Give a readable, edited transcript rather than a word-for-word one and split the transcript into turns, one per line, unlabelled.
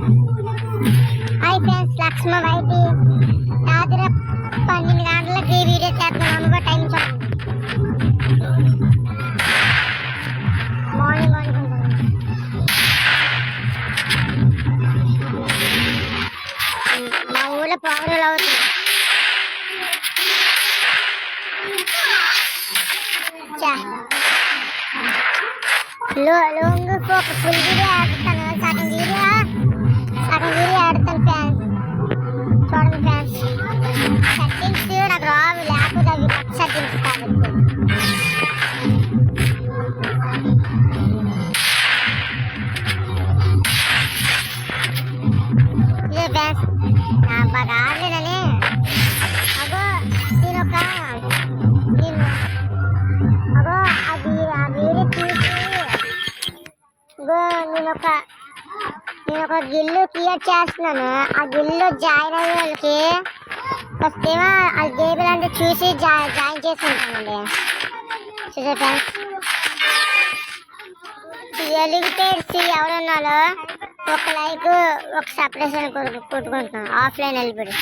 Hi friends, లక్ష్మ YT రాత్రి 12 గంటలకి video చేస్తున్నాను. అనుకో టైం మార్నింగ్ మా ఊళ్ళో పౌరులు అవుతుంది. లోంగ్ ఫుల్ వీడియో ఆడుతాను, సగం వీడియో ఆడుతాను ఫ్యాన్స్. చూడండి ఫ్యాన్స్, సెట్టింగ్స్ నాకు రావు, లేకపోతే అవి కొత్త సెట్టింగ్స్ కాబట్టి. ఇదే ఫ్యాన్స్, నా బాగా ఆడలేదని అగో అగో అది ఆ వీడియో చూసి నేను ఒక గిల్లు క్రియేట్ చేస్తున్నాను. ఆ గిల్లు జాయిన్ అయ్యే వాళ్ళకి ఫస్ట్ ఏమో ఆ గేబుల్ అంటే చూసి జాయిన్ చేసుకుంటానండి. చూసే ఫ్రెండ్స్, ఎలిగిటేట్స్ ఎవరున్నారో ఒక లైక్ ఒక సపరేషన్ కొట్టుకుంటున్నాను. ఆఫ్లైన్ వెళ్ళిపోయి